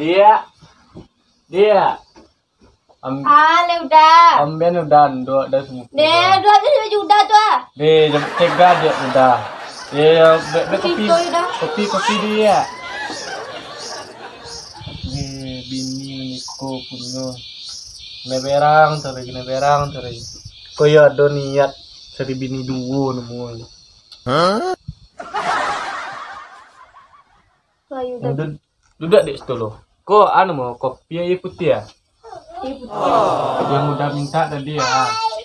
Dia. Udah. Amben udah semua. Deh, dua aja baju udah tuh ah. Deh, jam 3 dia udah. Ya, kopi dia. Nih, bini niko puno. Neberang terus. Koyo ada niat cari bini duo nemu. Duduk di situ loh. Kok mau kopi aja putih ya? Yang udah minta tadi ya.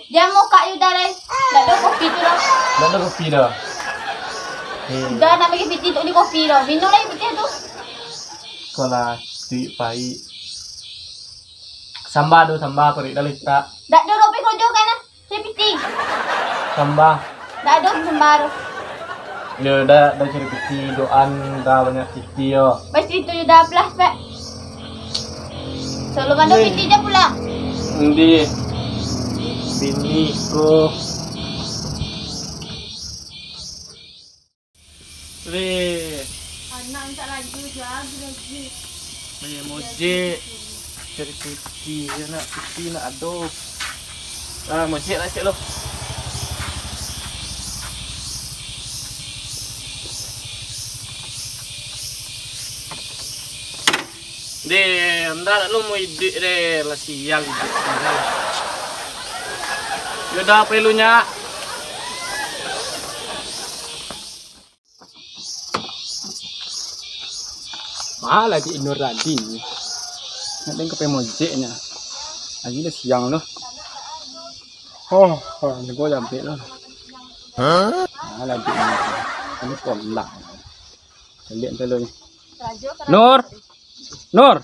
Dia mau kak Yuda deh. Nggak ada kopi tuh loh. Nggak ada kopi dah. Udah nak bagi piti untuk di kopi loh. Minum lagi piti tuh. Kalau di pai. Sambah perik dah letak. Nggak ada ropi krojo kan? Saya piti. Sambah. Nggak ada sambal. Ya udah cari piti doan dah banyak piti yo. Pasti itu Yuda plus pak. Selalu ada piti dia pulang. Ndi. Bini ko. Anak tak lagi lagi. Banyak mojek. Cari piti, nak piti nak aduh. Mojek lah cik lo. Deh, anda lu mau ide deh, lah siang ide. Yaudah apa ilunya? Malah di Inur tadi. Nanti ke pemojeknya. Lagi udah siang loh. Ini gua sampai loh. Malah di Inur. Ini sekolah. Lihat dulu nih. Nur.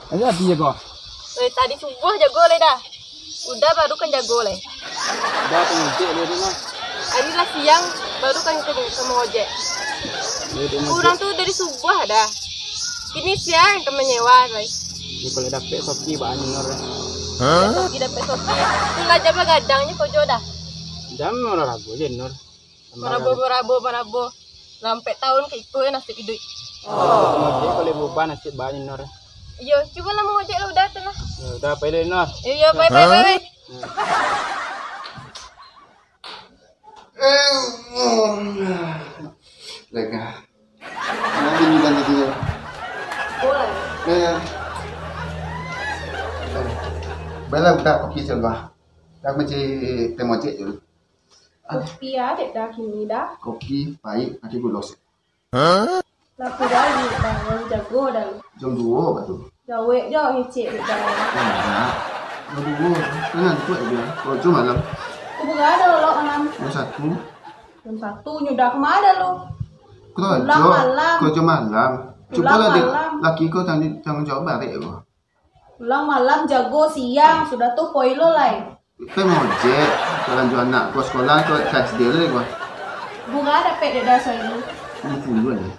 Ada dia kok. Tadi subuh jago le dah. Udah baru kan jago le. Udah pemojek dia mah. Hari lah siang baru kan ke ojek. Kurang tuh dari subuh ada. Ini siang ke menyewa guys. Ini kalau dapet sopi banyak Nur. Sopi dapet sopi. Enggak jam gadangnya kok jodoh. Jam orang rabu aja Nur. Marabo. Sampai tahun ke itu ya nasib hidup. Pemojek kalau beban nasib banyak Nur. Iya, coba lah mau ojek lah udah tuh lah. Ya udah pilih Nur. Iya, bye. Lega. Nanti juga nanti ya. Boleh. Ya. Bala udah kopi coba. Tak macam temojek je. Kopi ya, dek dah kini dah. Kopi baik nanti bulos. Laku lagi dah, jago dah. Jam 2 betul. Jawe je ngecek dek dah. Enggak. Jam 2. Jangan kuat dia. Kalau cuma malam. Aku berada lo malam. Jam 1. Jam 1 nyudah kemana lo? Kerja malam. Coba lah laki kau tanggung jawab balik kau. Pulang malam jago siang sudah tuh poin lo lah. Pemojek kalau jual anak kau sekolah kau cash dia lah kau. Bunga ada pek dasar ini.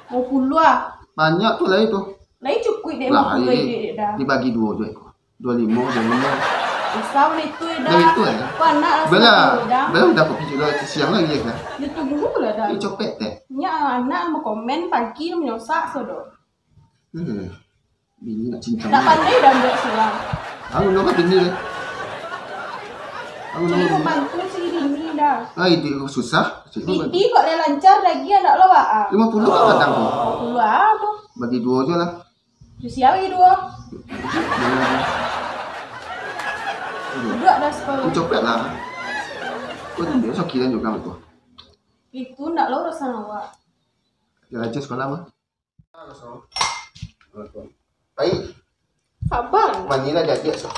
Mau puluh ah. Banyak tu lah itu. Lagi cukup deh mau puluh deh dah. Dibagi 2 je kau. 25 dan 5. Isam itu dah. Dah itu ya. Panak Bela dah kopi juga siang lagi ya kan. Itu dulu lah dah. Ini copet teh. Nya anak mau komen pagi menyosak sodo. Bini nak cincang. Tak pandai dah buat sulam. Aku nak bini deh. Aku Jadi nak. membantu si bini dah. Itu susah. Bini kok dia lancar lagi anak lo ah. 50 tak kadang tu. 50 ah tu. Bagi 2 je lah. Siapa lagi 2? Duduk dah sekolah. Aku copet lah. Kau dia sokiran juga betul. Itu nak lo rasa awak. Dia aja sekolah mah. Baik. Sabar. Manila jadi so.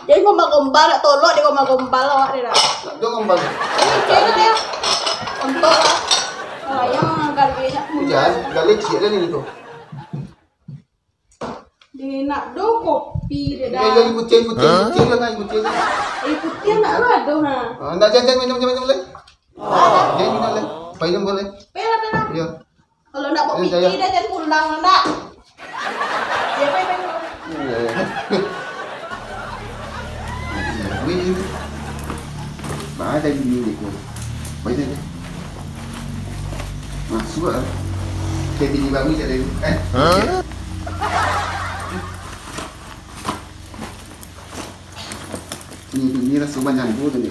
Jadi gombal-gombal nak tolok dia gombal-gombal awak dia dah. Nak dia ngembang. Kena dia. Untuk lah. Sayang angkat dia. Hujan, galik sih dah ni tu. Dia nak do kopi dia dah. Dia jadi kucing je kan kucing. Putih nak lo ada ha. Nak jangan minum boleh. Jangan minum boleh. Minum boleh. Pela. Ya. Kalau nak bawa piti dah jangan pulang nak. Dia pe. Wih. Ada ini ni ko. Baik je. Masuk ah. bini baru je ada. Ini rasa banyak tu ni.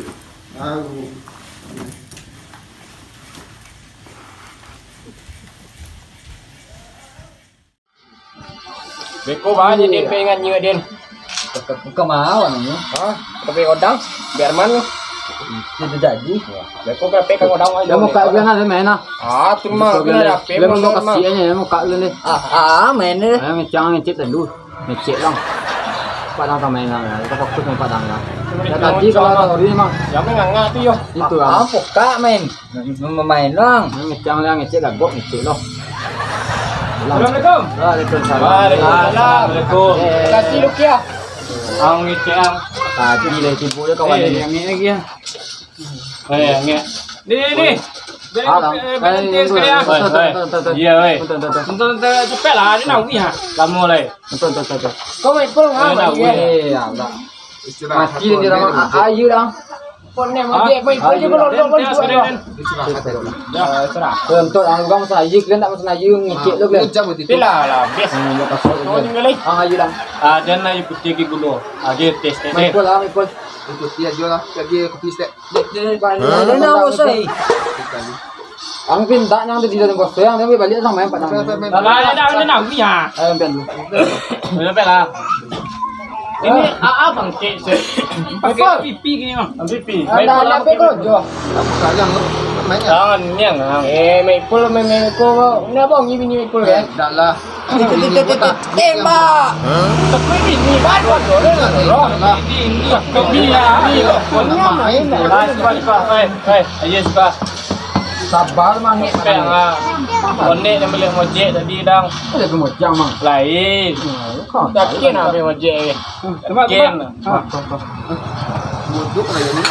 Beko banyak dia pengen nyu Din. Bukan mau anu. Tapi odang biar mana? Tidak jadi. Beko berapa kan odang aja. Dia mau kak dia nak main ah. Tu mah kena ada pe. Dia mau kasih aja dia mau kak dia ni. Main ni. Macam ngecek dulu. Ngecek lang. Padang tak main lah. Kita fokus main padang lah. Tadi kalau hari ni mah. Yang nganga tu yo. Itu lah. Apa kak main? Main lang. Macam lah ngecek lah. Gok ngecek loh. Assalamualaikum. Waalaikumsalam. Waalaikumsalam. Terima kasih Lukia. Ang ngecek ang. Tadi dah tipu dia kawan dia. Yang lagi ya. Ngek. Ni. Valentine sekali ah. Iya, wei. Tonton cepet lah, ni nak pergi ha. Lama lai. Tonton. Kau main pun ha. Ya, tak. Mati dia orang ayu dah. Pon ni main pun je belum Ya, serah. Untuk ang gang saya kan tak masalah ayu ngecek tu kan. Pila lah, best. Kau ni ngalai. Ayu dah. Dan na yung putih ke gulo. Dia test test. Main lah. Itu dia jual lah. Dia kopi step. Dia nak bosai. Ang pinta nang di dalam bosai, ang dia balik sama yang padang. Lah, dah nak pergi ha. Ayam pintu. Berapa lah? Ini abang cek se. Pakai pipi gini mah. Pipi. Ada apa kau jo? Apa sayang tu? Mainnya. Jangan niang. Main pul main ko. Ni abang ni bini main pul kan? Dah lah. Tembak. Tapi ni baru roh lah. Ini kopi lah. Ni main lah. Yes ba. Sabar mang ni. Peng Onek yang beli mojek tadi dang. Ada kemojang mang. Lain. Tapi nak beli mojek. Ken. Duduk lah ni.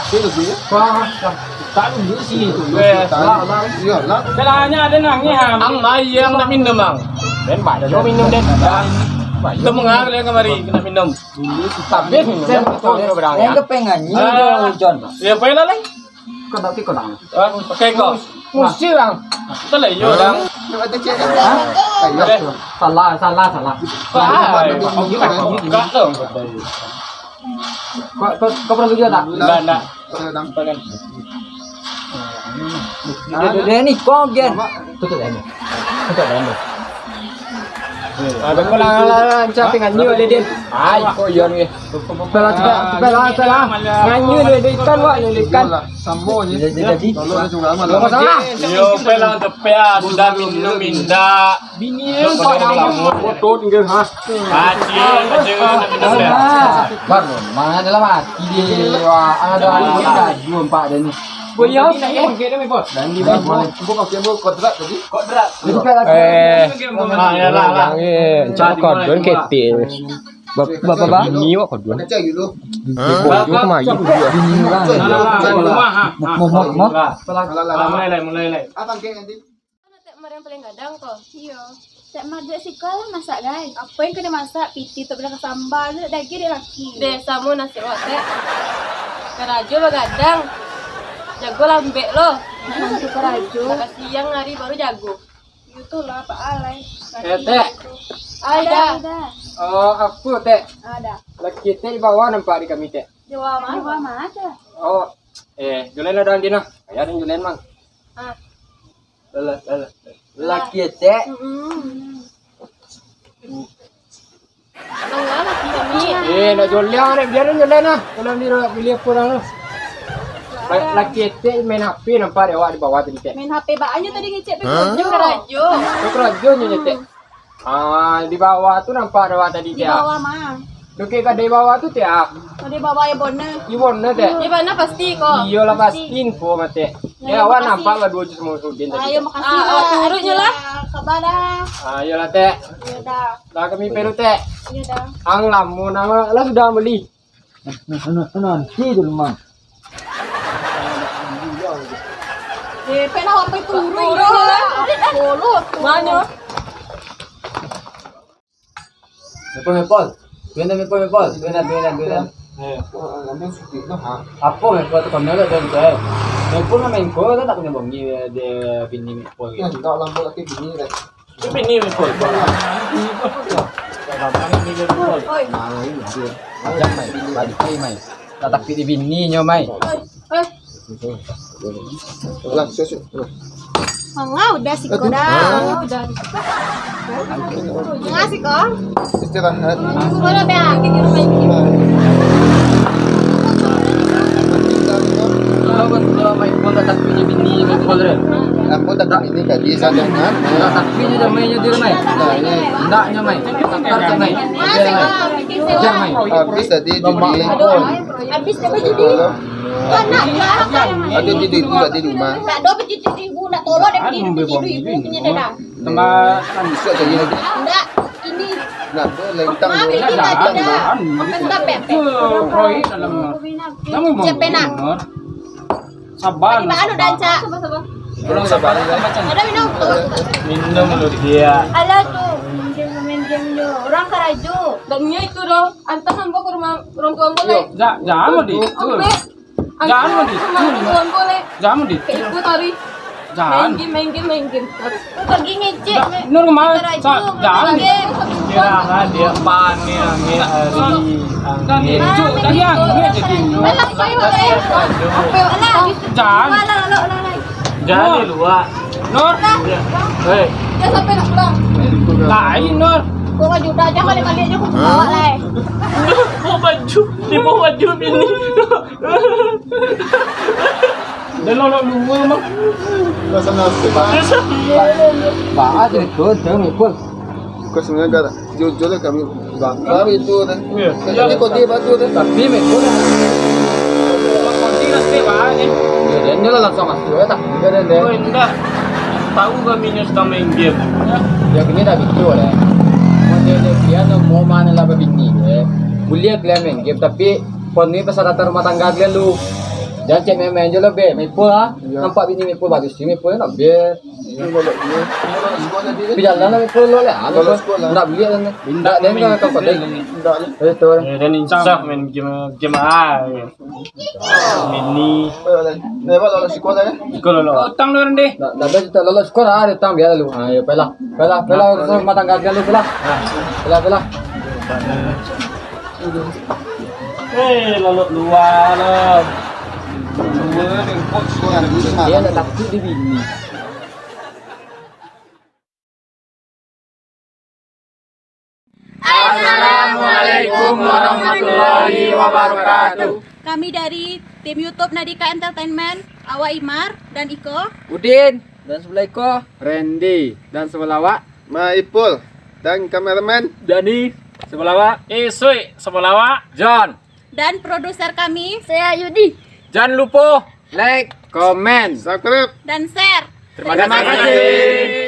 Dia lebih. Tak dulu sini tu. Ya lah. Belanya ada nang ni ha. Ang mai yang nak minum mang. Ben baik dah minum den. Kita mengar le kemari kena minum. Tapi saya betul dia berang. Yang kepengan ni dia hujan. Ya apa lah lai? Kau tak kau dah. Pakai kau. Musti bang. Kita lah yo dang. Ada cek kan? Salah. Buka tu. Kau pernah kerja tak? Enggak. Dia ni kau gen. Tutup dah ni. Ada kolang macam nganyu le den. Ai ko yo ni. Cepat. Nganyu le ikan wak le ikan. Sambo je. Jadi. Tolong dia juga amal. Masalah. Yo pelang tepea sudah minum minda. Bini kau dah foto tinggal ha. Haji jangan minum dah. Baru mana dalam hati dia. Ada anak jual pak dia ni. Boleh tak ya? Kita mai bos. Dan di mana? Kau pakai kontrak tadi? Kodrat. Ya lah. Cakap don ketik. Bapa. Ni wak kodrat. Nak cari dulu. Bapa kemari Bini orang. Mau. Mulai. Abang ke nanti. Tak mar yang paling gadang kau. Iya. Tak marjak sekolah masak guys. Apa yang kena masak? Piti tak boleh sambal, daging dia laki. Desa mu nasi rotek. Kerajo begadang. Jago lambek lo. Mana tu kerajo? Lepas siang hari baru jago. Itulah Pak Alai. Teh. Ada. Oh, apa teh? Ada. Laki teh di bawah nampak di kami teh. Jawa mana ada? Oh, julen ada di nah. Ayah dan julen mang. Ah. Laki teh. Bangga lagi kami. Nak julen, biarin julen nah. Kalau beli apa dah. Laki teh main HP nampak dia awak di bawah tadi teh. Main HP bakanya tadi ngecek Jago kerajo. Kerajo ni teh. Di bawah tu nampak ada awak tadi di teh. bawah mah. Dukik kat di bawah tu teh. Di bawah ya bonne. Iwon teh. Di mana pasti kok. Iya lah pasti info mate. Ya awak nampak lah 2 juta semua sudin tadi. Ayo makasih awak turutnya lah. Sabar dah. Ayo lah teh. Ya dah. Lah kami peru teh. Ya dah. Ang lamu nama lah sudah beli. Nanti dulu mang. Pena apa itu turun lah. Bolu. Mana? Mepol. Tuan. Ambil suki nó hả? Apa yang kau tekan nela dan saya. Main main kau kan tak punya bongi dia bini main Cái chỉ đạo làm bộ là cái gì này. Cái bên này mình phổi quá. Oi. Nah, ini dia. Ajak mai, balik mai. Tak tapi di bininya mai. Oi. Là sửa. Enggak, udah sih kok dah. Udah. Enggak sih kok. Istirahat. Boleh beakin di rumah ini. Kalau betul mai pun tak tapi di bini main pol re. Ambo tak ini kan dia sadar kan. Tak tapi dia mainnya di mai. Ndaknya mai. Tak mai. Jangan mai. Habis tadi judi. Habis dapat judi. Anak lah. Ada judi itu di rumah. Tak ada judi ibu nak tolong dia pergi judi ibu punya dah. Tambah Bisa jadi lagi. Enggak, ini Nah, itu lentang Maaf, dulu. ini tak ada. Enggak pepe. proyek dalam. Kamu mau. Cepena. Sabar. Di mana danca? Belum sabar. Ada minum tuh. Minum dulu dia. Alah tuh, main game lu. Orang karaju. Dan itu dong. Antar hamba ke rumah orang tua boleh. Jangan mau di. Jangan mau di. Tuan boleh. Jangan mau di. Ikut hari. Jangan. Main game. Pergi ngecek. Nur kemana? Karaju. Jangan. Game. Kira dia panik angin hari. Angin. Tadi angin jadi. Alah, saya boleh. Apa alah? Jangan. Alah. Jangan di luar. Nur. Hei. Dia sampai nak pulang. Lain Nur. Gua baju dah jangan kali aja aku bawa lah. Bawa baju. Dia bawa baju ini. Dan lo luar mah. Masa nasi pak. Ba aja kau jangan main pol. Kau sebenarnya jujur kami bangsa itu kan. Jadi kau dia batu kan. Tapi main pol. Tidak sewa ni. Ya, dia lah langsung masuk ya tak. Dia Oh enggak. Tahu kami sedang main game. dia kini dah bicu lah. Dia mau mana lah bini dia. Boleh kalian main game tapi pon ni pasal rata rumah tangga kalian lu. Jangan cek main je lah be. Main pol ah. Nampak bini main pol bagus. Main pol nak be. Tapi jalan lah main pol lo lah. Tak boleh kan. Tak dia kan kau pakai. Betul. Dan insaf main game ah. Mini. Lewat lalu sekolah ya. Kalau lo utang lu rendah. Dah kita lolos skor ah dia tam biar lu. Ayo pelah rumah tangga kalian lu pelah. Pelah. Lalu luar lo. Dia nak takut di bini. Assalamualaikum warahmatullahi wabarakatuh. Kami dari tim YouTube Nadika Entertainment, Awa Imar dan Iko. Udin dan sebelah Iko, Randy dan sebelah Wak, Maipul dan kameramen Dani sebelah wa. Isui sebelah wa. John. Dan produser kami, saya Yudi. Jangan lupa Like, comment. subscribe. Dan share. Terima kasih.